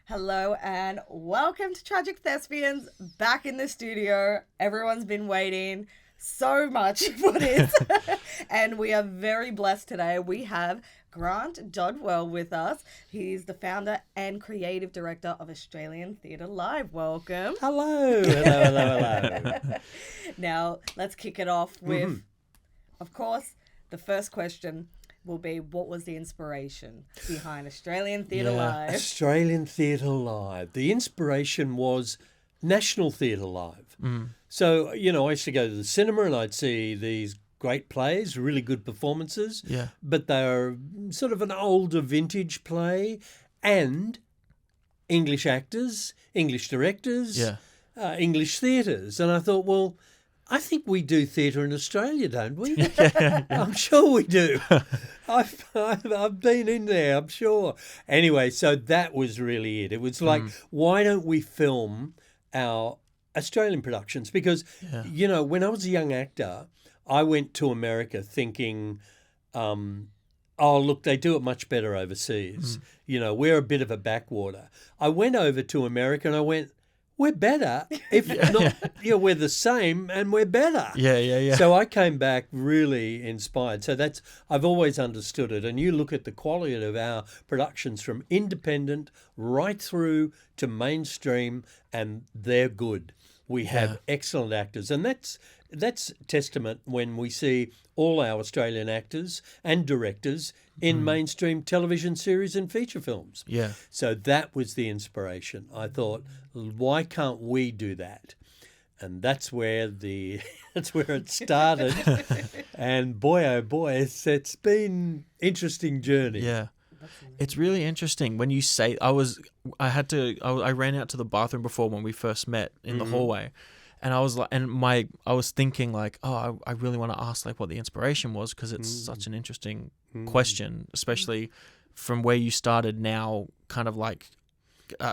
Hello and welcome to Tragic Thespians, back in the studio. Everyone's been waiting so much for this. And we are very blessed today. We have Grant Dodwell with us. He's the founder and creative director of Australian Theatre Live. Welcome. Hello. Now, let's kick it off with, of course, the first question will be, what was the inspiration behind Australian Theatre Live? Australian Theatre Live. The inspiration was National Theatre Live. So, I used to go to the cinema and I'd see these great plays, really good performances. Yeah. But they're sort of an older vintage play and English actors, English directors, English theatres. And I thought, well, I think we do theatre in Australia, don't we? I'm sure we do. I've been in there, I'm sure. Anyway, so that was really it. It was like, why don't we film our Australian productions? Because, when I was a young actor, I went to America thinking, oh, look, they do it much better overseas. We're a bit of a backwater. I went over to America and I went, we're better. If not, we're the same and we're better. Yeah. So I came back really inspired. So I've always understood it. And you look at the quality of our productions from independent right through to mainstream, and they're good. We have excellent actors, and that's testament when we see all our Australian actors and directors in mainstream television series and feature films. Yeah. So that was the inspiration. I thought, why can't we do that? And that's where it started. And boy, oh boy, it's been interesting journey. Yeah. It's really interesting when you say I ran out to the bathroom before when we first met in the hallway. And I was like, I was thinking like, oh, I really want to ask like what the inspiration was, because it's such an interesting question, especially from where you started now, kind of like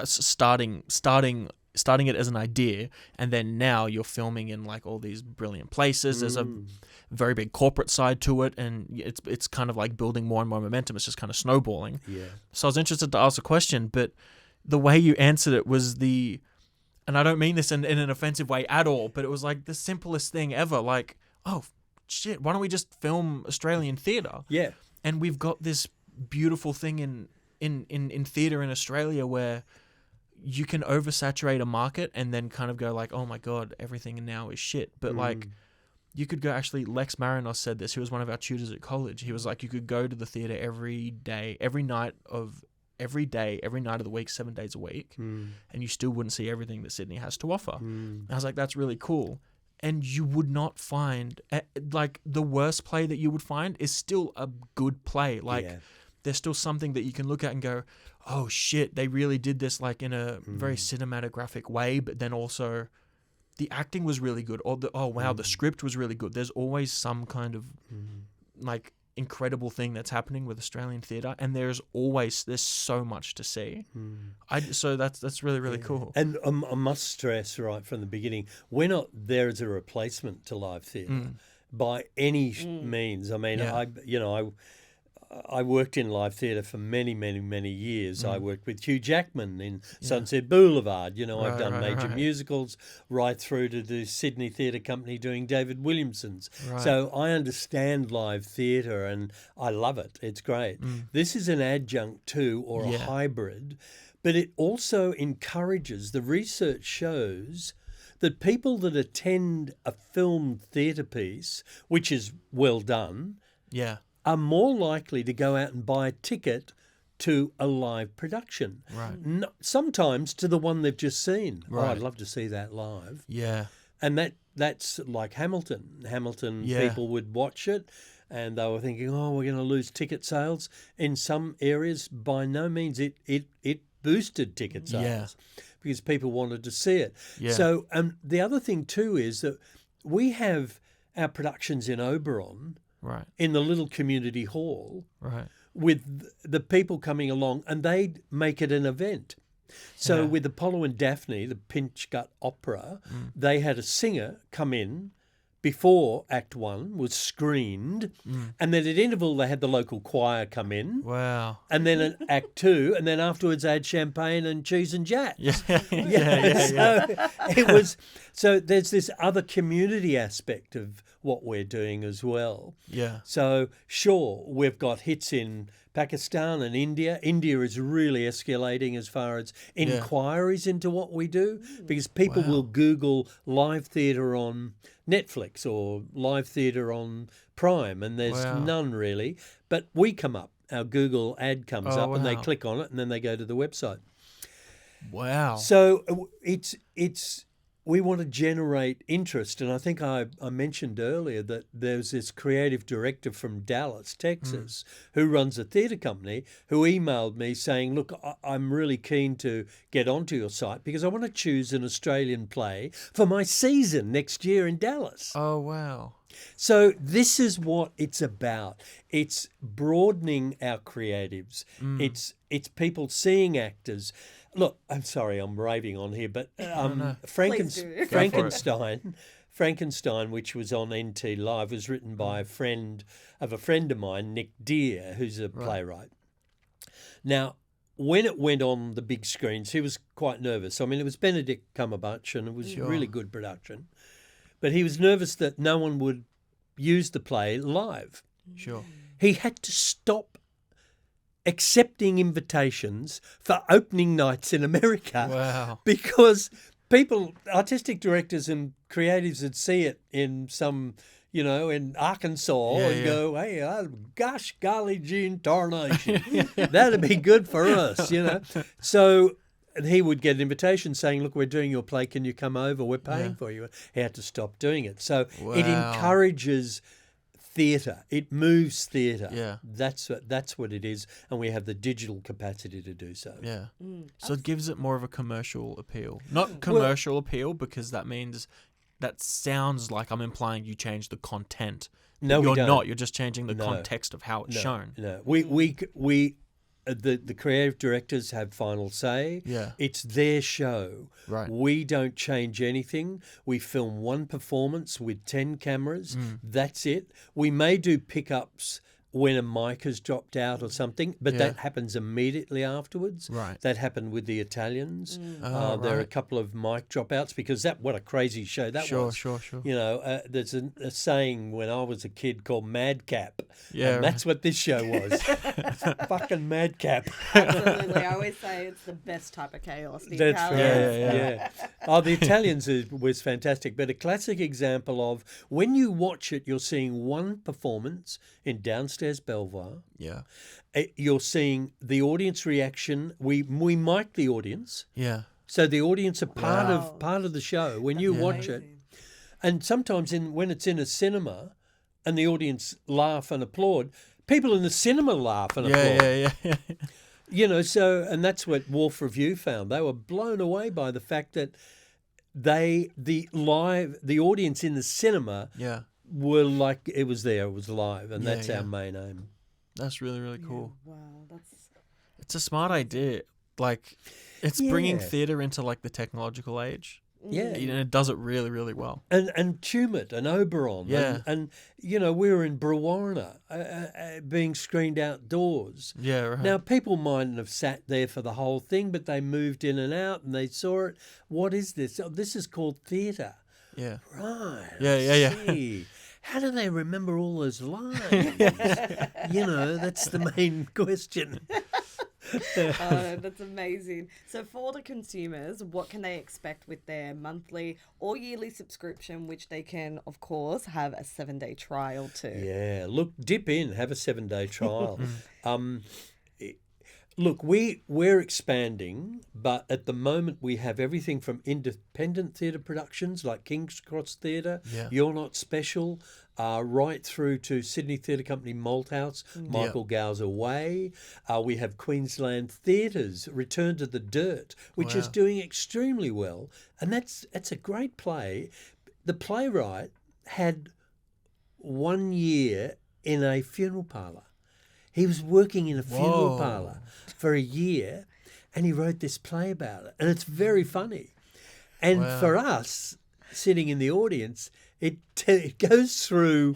starting it as an idea, and then now you're filming in like all these brilliant places. There's a very big corporate side to it, and it's kind of like building more and more momentum. It's just kind of snowballing. Yeah. So I was interested to ask a question, but the way you answered it was and I don't mean this in an offensive way at all, but it was like the simplest thing ever. Like, oh, shit, why don't we just film Australian theatre? Yeah. And we've got this beautiful thing in theatre in Australia where you can oversaturate a market and then kind of go like, oh my God, everything now is shit. But like, you could go, actually, Lex Marinos said this. He was one of our tutors at college. He was like, you could go to the theatre every night of the week, 7 days a week, and you still wouldn't see everything that Sydney has to offer. And I was like, that's really cool. And you would not find, like, the worst play that you would find is still a good play. Like, there's still something that you can look at and go, oh shit, they really did this like in a very cinematographic way, but then also the acting was really good, or the script was really good. There's always some kind of like incredible thing that's happening with Australian theatre, and there's so much to see. So that's really, really cool. And I must stress right from the beginning, we're not there as a replacement to live theatre by any means. I mean, I worked in live theatre for many, many, many years. I worked with Hugh Jackman in Sunset Boulevard. I've done major musicals right through to the Sydney Theatre Company doing David Williamson's. Right. So I understand live theatre and I love it. It's great. This is an adjunct to, or a hybrid, but it also encourages, the research shows that people that attend a film theatre piece, which is well done, are more likely to go out and buy a ticket to a live production. Right. Sometimes to the one they've just seen. Right. Oh, I'd love to see that live. Yeah. And that's like Hamilton. People would watch it and they were thinking, oh, we're going to lose ticket sales. In some areas, by no means, it boosted ticket sales because people wanted to see it. Yeah. So the other thing too is that we have our productions in Oberon, Right. in the little community hall, Right. with the people coming along, and they'd make it an event. So with Apollo and Daphne, the Pinch Gut Opera, they had a singer come in, before Act 1 was screened, and then at interval they had the local choir come in. Wow. And then in Act 2, and then afterwards they had champagne and cheese and jazz. Yeah. So it was. So there's this other community aspect of what we're doing as well. Yeah. So sure, we've got hits in Pakistan and India. India is really escalating as far as inquiries into what we do, because people will Google live theatre on Netflix or live theatre on Prime, and there's none really. But we come up, our Google ad comes up, and they click on it, and then they go to the website. Wow. So it's we want to generate interest, and I think I mentioned earlier that there's this creative director from Dallas, Texas, who runs a theatre company, who emailed me saying, look, I'm really keen to get onto your site because I want to choose an Australian play for my season next year in Dallas. Oh, wow. So this is what it's about. It's broadening our creatives. It's people seeing actors. Look, I'm sorry, I'm raving on here, but Frankenstein, which was on NT Live, was written by a friend of mine, Nick Deere, who's a playwright. Now, when it went on the big screens, he was quite nervous. I mean, it was Benedict Cumberbatch, and it was really good production. But he was nervous that no one would use the play live. Sure. He had to stop accepting invitations for opening nights in America. Wow. Because people, artistic directors and creatives would see it in some, in Arkansas and go, hey, gosh, golly, gee, tarnation. That'd be good for us, So he would get an invitation saying, look, we're doing your play. Can you come over? We're paying for you. He had to stop doing it. So it encourages theatre. It moves theatre. Yeah. That's what it is. And we have the digital capacity to do so. Yeah. So it gives it more of a commercial appeal. Not commercial appeal, because that sounds like I'm implying you change the content. No, you're we don't. not. You're just changing the context of how it's shown. No. The creative directors have final say. Yeah. It's their show. Right. We don't change anything. We film one performance with 10 cameras. That's it. We may do pickups when a mic has dropped out or something, but that happens immediately afterwards. Right. That happened with the Italians. Oh, there are a couple of mic dropouts because what a crazy show that was. Sure. There's a saying when I was a kid called madcap. Yeah. And that's what this show was. Fucking madcap. Absolutely. I always say it's the best type of chaos. The That's Italians. right. Yeah. Oh, the Italians was fantastic, but a classic example of when you watch it, you're seeing one performance in downstairs Belvoir. Yeah. You're seeing the audience reaction. We mic the audience. Yeah. So the audience are part of the show when you watch it. Amazing. And sometimes when it's in a cinema and the audience laugh and applaud, people in the cinema laugh and applaud. Yeah. So, and that's what Wolf Review found. They were blown away by the fact that the audience in the cinema were like it was live, and that's our main aim. That's really, really cool. Wow, It's a smart idea. Like, it's bringing theatre into like the technological age. Yeah. And it does it really, really well. And Tumut and Oberon. Yeah. And we were in Brewarna being screened outdoors. Yeah, right. Now, people mightn't have sat there for the whole thing, but they moved in and out and they saw it. What is this? Oh, this is called theatre. Yeah. Right. Yeah. See. How do they remember all those lines? That's the main question. That's amazing. So for the consumers, what can they expect with their monthly or yearly subscription, which they can, of course, have a 7-day trial too? Yeah, look, dip in, have a 7-day trial. Look, we're expanding, but at the moment we have everything from independent theatre productions like King's Cross Theatre, You're Not Special, right through to Sydney Theatre Company Malthouse, Michael Gow's Away. We have Queensland Theatre's Return to the Dirt, which is doing extremely well. And that's a great play. The playwright had 1 year in a funeral parlour. He was working in a funeral parlour for a year, and he wrote this play about it. And it's very funny. And for us, sitting in the audience, it goes through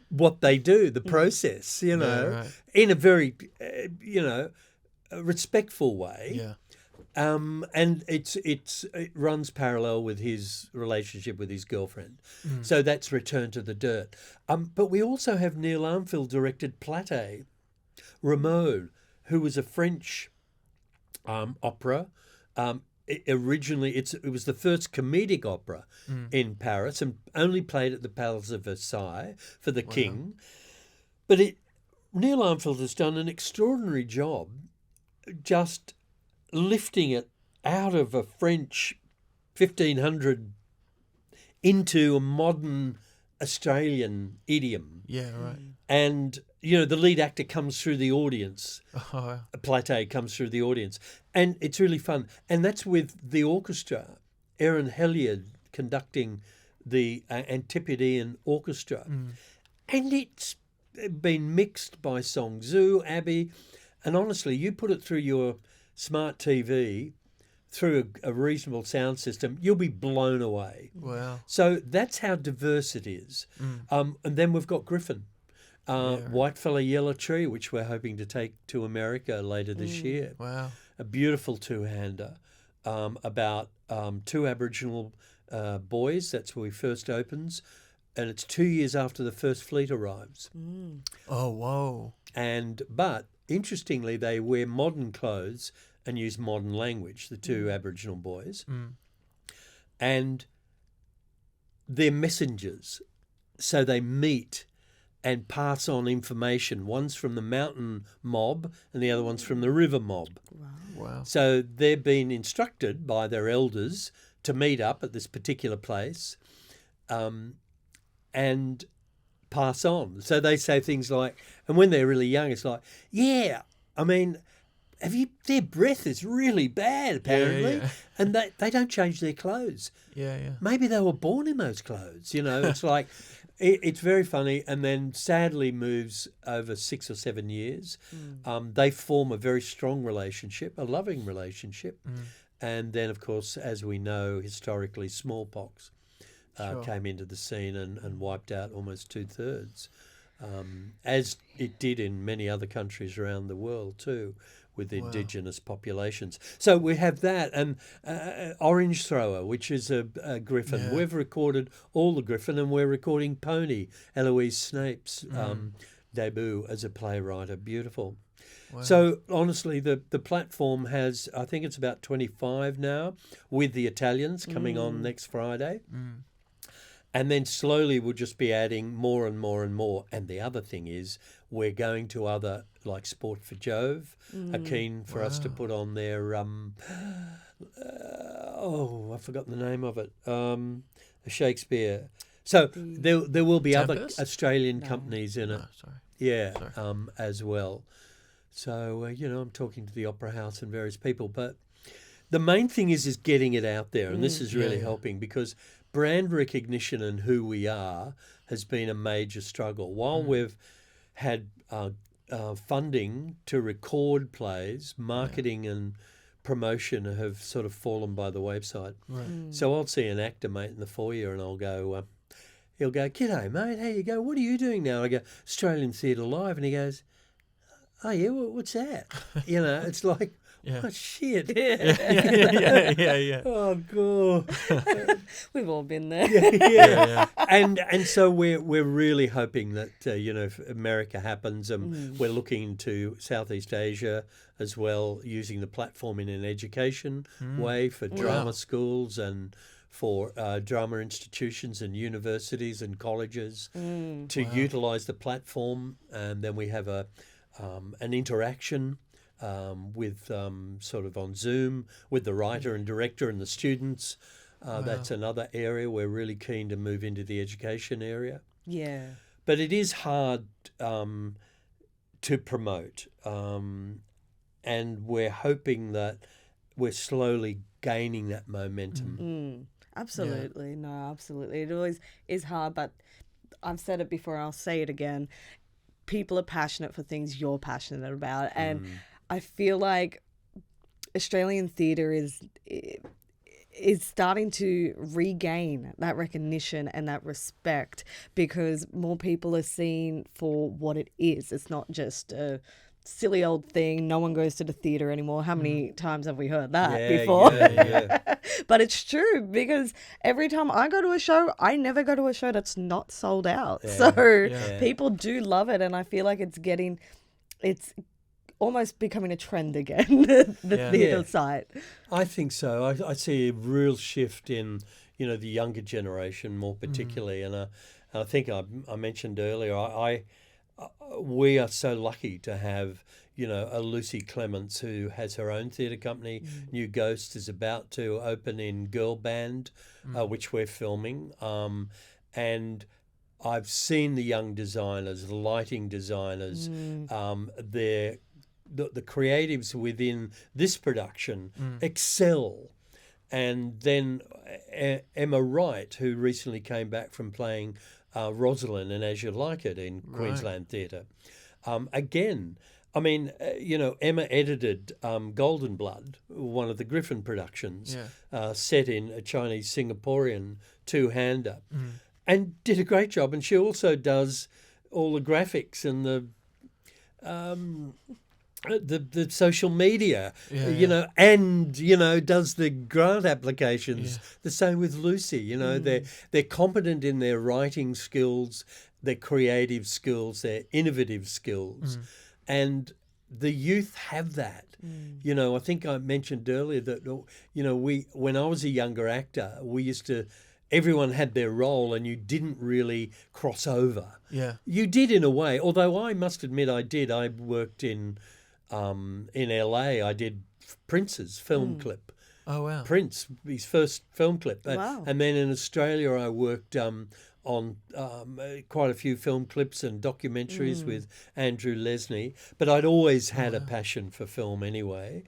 what they do, the process, in a very, respectful way. Yeah. And it runs parallel with his relationship with his girlfriend. So that's Return to the Dirt. But we also have Neil Armfield directed Plate, Rameau, who was a French opera. Originally, it was the first comedic opera in Paris and only played at the Palace of Versailles for the king. But Neil Armfield has done an extraordinary job just lifting it out of a French 1500 into a modern Australian idiom. Yeah, right. And, the lead actor comes through the audience. Plate comes through the audience. And it's really fun. And that's with the orchestra. Erin Heliard conducting the Antipodean Orchestra. And it's been mixed by Song Zhu, Abbey. And honestly, you put it through your smart TV, through a reasonable sound system, you'll be blown away. Wow. So that's how diverse it is. And then we've got Griffin, Whitefella Yellow Tree, which we're hoping to take to America later this year. Wow. A beautiful two-hander about two Aboriginal boys. That's where he first opens. And it's 2 years after the first fleet arrives. Oh, whoa. But interestingly, they wear modern clothes and use modern language, the two Aboriginal boys. And they're messengers. So they meet and pass on information. One's from the mountain mob and the other one's from the river mob. Wow. So they're being instructed by their elders to meet up at this particular place and pass on. So they say things like, and when they're really young, it's like, their breath is really bad, apparently. Yeah. And they don't change their clothes. Yeah. Maybe they were born in those clothes, It's like, it's very funny. And then sadly moves over 6 or 7 years. They form a very strong relationship, a loving relationship. And then, of course, as we know, historically, smallpox came into the scene and wiped out almost 2/3, as it did in many other countries around the world too, with indigenous populations. So we have that, and Orange Thrower, which is a griffin. Yeah. We've recorded all the griffin, and we're recording Pony, Eloise Snape's debut as a playwright. Beautiful. Wow. So honestly, the platform has, I think it's about 25 now, with the Italians coming on next Friday. And then slowly we'll just be adding more and more and more. And the other thing is we're going to other, like Sport for Jove, are keen for us to put on their, I've forgotten the name of it, Shakespeare. So there will be Tempest? other Australian companies in it. Sorry. Yeah, as well. So, I'm talking to the Opera House and various people. But the main thing is getting it out there. And this is really helping because brand recognition and who we are has been a major struggle. While we've had funding to record plays, marketing and promotion have sort of fallen by the wayside. Right. So I'll see an actor, mate, in the foyer and I'll go, he'll go, "G'day, mate, how you go? What are you doing now?" I go, "Australian Theatre Live." And he goes, "Oh, yeah, what's that?" It's like, oh, shit. Yeah. Oh, God. We've all been there. Yeah. And so we're really hoping that, if America happens, and we're looking to Southeast Asia as well, using the platform in an education way for drama schools and for drama institutions and universities and colleges to utilise the platform. And then we have an interaction with sort of on Zoom with the writer and director and the students. That's another area we're really keen to move into, the education area. Yeah. But it is hard to promote, and we're hoping that we're slowly gaining that momentum. Absolutely. Yeah. No, absolutely. It always is hard, but I've said it before, I'll say it again. People are passionate for things you're passionate about. And I feel like Australian theatre is starting to regain that recognition and that respect, because more people are seen for what it is. It's not just a silly old thing. No one goes to the theatre anymore. How many times have we heard that before? But it's true, because every time I go to a show, I never go to a show that's not sold out. People do love it, and I feel like it's almost becoming a trend again, the theatre site. I think so. I see a real shift in, the younger generation more particularly. And I think I mentioned earlier, we are so lucky to have, a Lucy Clements who has her own theatre company. New Ghost is about to open in Girl Band, which we're filming. And I've seen the young designers, the lighting designers, the creatives within this production excel. And then Emma Wright, who recently came back from playing Rosalind in As You Like It in Queensland Theatre. Again, I mean, Emma edited Golden Blood, one of the Griffin productions, set in a Chinese-Singaporean two-hander, and did a great job. And she also does all the graphics and the social media, and does the grant applications. The same with Lucy. They're competent in their writing skills, their creative skills, their innovative skills, and the youth have that. I think I mentioned earlier that when I was a younger actor, everyone had their role, and you didn't really cross over. You did in a way, although I must admit I did. I worked in LA. I did Prince's film clip. Oh wow! Prince, his first film clip. Wow. And then in Australia, I worked on quite a few film clips and documentaries with Andrew Lesney. But I'd always had a passion for film anyway.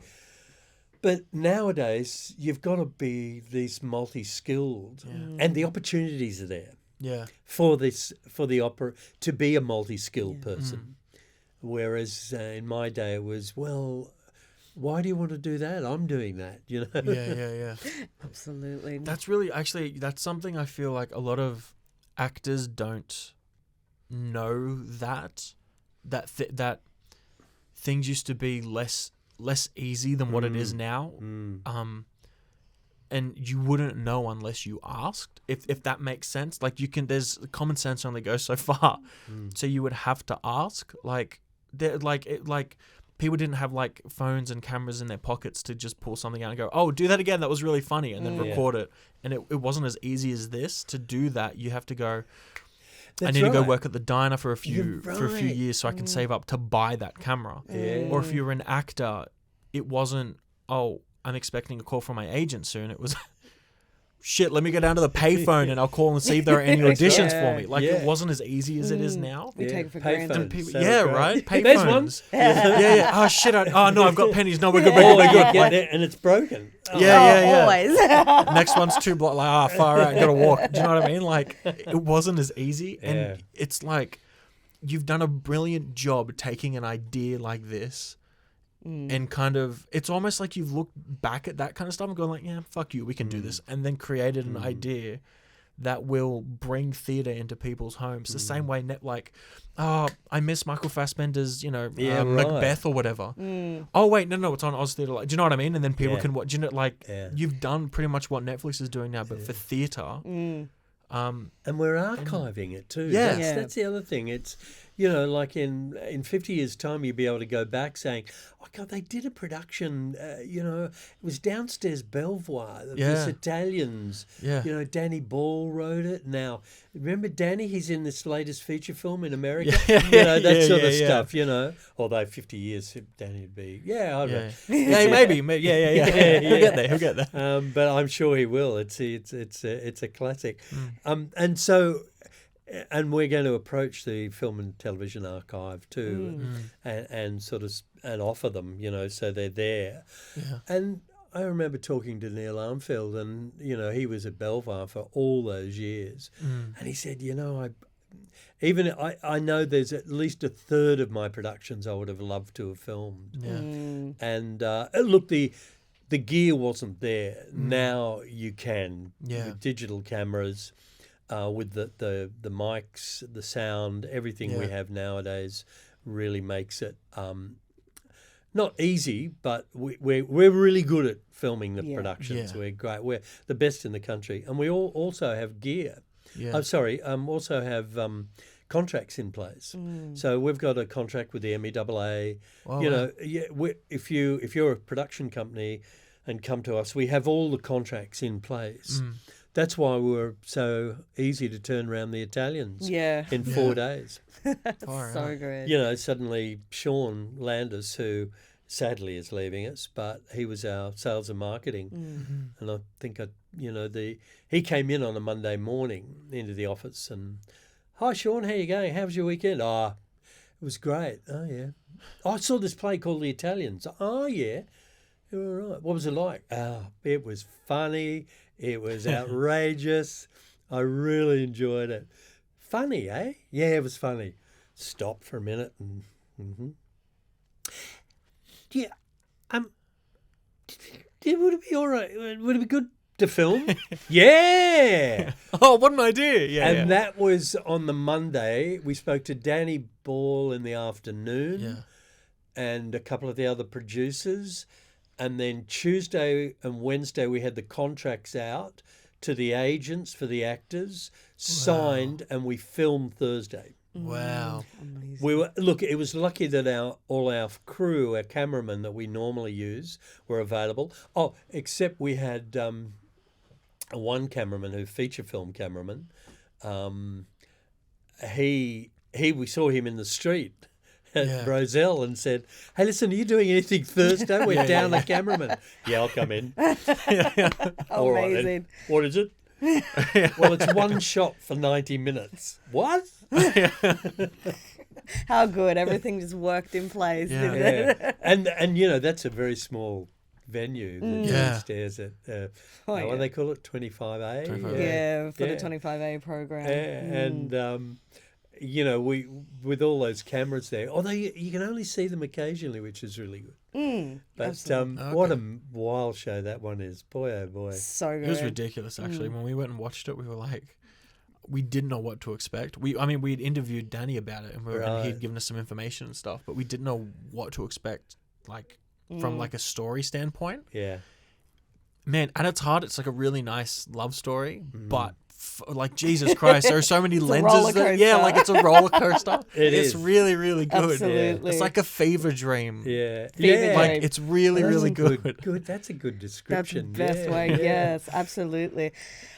But nowadays, you've got to be these multi-skilled, and the opportunities are there. For the opera to be a multi-skilled person. Whereas in my day it was, well, why do you want to do that? I'm doing that, Yeah. Absolutely. That's something I feel like a lot of actors don't know, that things used to be less easy than what it is now. And you wouldn't know unless you asked, if that makes sense. Like there's common sense only goes so far. So you would have to ask. People didn't have like phones and cameras in their pockets to just pull something out and go, oh, do that again, that was really funny, and then record it. And it wasn't as easy as this. To do that, you have to go, I need to go work at the diner for a few years so I can save up to buy that camera. Or if you're an actor, it wasn't, oh, I'm expecting a call from my agent soon. It was, shit, let me go down to the payphone and I'll call and see if there are any auditions for me. It wasn't as easy as it is now. We take it for granted. Right? Payphones. There's one. Yeah. Oh, shit. No, I've got pennies. No, we're good. We're good. And it's broken. Yeah. Always. Next one's too far out. Gotta walk. Do you know what I mean? It wasn't as easy. And it's like, you've done a brilliant job taking an idea like this. And kind of, it's almost like you've looked back at that kind of stuff and gone like, yeah, fuck you, we can do this. And then created an idea that will bring theatre into people's homes. The same way, I miss Michael Fassbender's, Macbeth or whatever. Oh, wait, no, it's on Oz Theatre. Do you know what I mean? And then people can watch, you've done pretty much what Netflix is doing now, but for theatre. And we're archiving it too. That's the other thing. It's, in 50 years' time, you'll be able to go back saying, oh, God, they did a production, it was downstairs Belvoir, this Italians, Danny Ball wrote it. Now, remember Danny? He's in this latest feature film in America. That sort of stuff, Although 50 years, Danny would be, I don't know. Maybe. He'll get there. But I'm sure he will. It's a classic. And so... And we're going to approach the Film and Television Archive too, and sort of and offer them, so they're there. And I remember talking to Neil Armfield, and he was at Belvoir for all those years, and he said, I know there's at least a third of my productions I would have loved to have filmed. And look, the gear wasn't there. Now you can with digital cameras, with the mics, the sound, everything we have nowadays really makes it not easy, but we're really good at filming the productions. We're great. We're the best in the country, and we also have gear. Also have contracts in place. So we've got a contract with the MEAA. If you're a production company and come to us, we have all the contracts in place. That's why we're so easy to turn around the Italians in 4 days. So good. Suddenly Sean Landis, who sadly is leaving us, but he was our sales and marketing. And I think, he came in on a Monday morning into the office and, "Hi, Sean, how you going? How was your weekend?" "Oh, it was great." "Oh, yeah. I saw this play called The Italians." "Oh, yeah. All right. What was it like?" "Oh, it was funny. It was outrageous. I really enjoyed it." "Funny, eh?" "Yeah, it was funny." Stopped for a minute and would it be all right? Would it be good to film? Yeah. Oh, what an idea. And that was on the Monday. We spoke to Danny Ball in the afternoon and a couple of the other producers. And then Tuesday and Wednesday, we had the contracts out to the agents for the actors, signed, and we filmed Thursday. Wow. Amazing. It was lucky that all our crew, our cameramen that we normally use, were available. Oh, except we had one cameraman who feature film cameraman. We saw him in the street at Roselle and said, "Hey, listen, are you doing anything Thursday? We're down a cameraman." "Yeah, I'll come in." All right, Amazing. "What is it?" "Well, it's one shot for 90 minutes. "What?" How good. Everything just worked in place. Yeah. And that's a very small venue downstairs at what do they call it, 25A? 25A. For the 25A program. And we with all those cameras there, although you can only see them occasionally, which is really good. But what a wild show that one is. Boy, oh boy. So good. It was ridiculous, actually. When we went and watched it, we were like, we didn't know what to expect. We'd interviewed Danny about it, and he'd given us some information and stuff, but we didn't know what to expect, from a story standpoint. Yeah. Man, at its heart, it's like a really nice love story, but Jesus Christ, there are so many lenses. It's a roller coaster. It's really, really good. Absolutely. It's like a fever dream. Yeah. Fever dream. It's really, really good. Good. That's a good description. That's the best way. Yes, absolutely.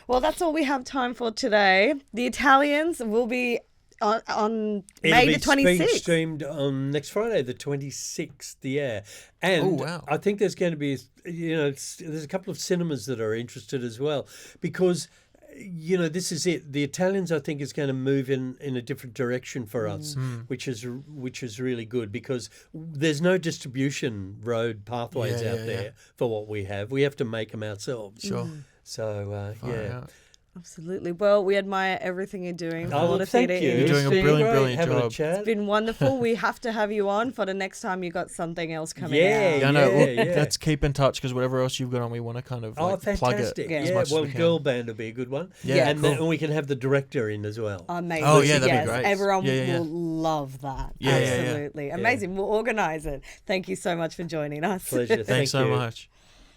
Well, that's all we have time for today. The Italians will be on May the 26th. It'll be streamed on next Friday, the 26th. Yeah. And I think there's going to be, there's a couple of cinemas that are interested as well, because this is it. The Italians, I think, is going to move in a different direction for us, which is really good, because there's no distribution road pathways out there for what we have. We have to make them ourselves. Sure. So, Absolutely. Well, we admire everything you're doing. Thank you. You're doing a brilliant job. It's been wonderful. We have to have you on for the next time you got something else coming out. Let's keep in touch, because whatever else you've got on, we want to kind of plug it as much as we can. Girl Band will be a good one. And we can have the director in as well. Amazing. Oh, yeah, that'd be great. Everyone will love that. Absolutely. Yeah. Amazing. We'll organise it. Thank you so much for joining us. Pleasure. Thanks so much.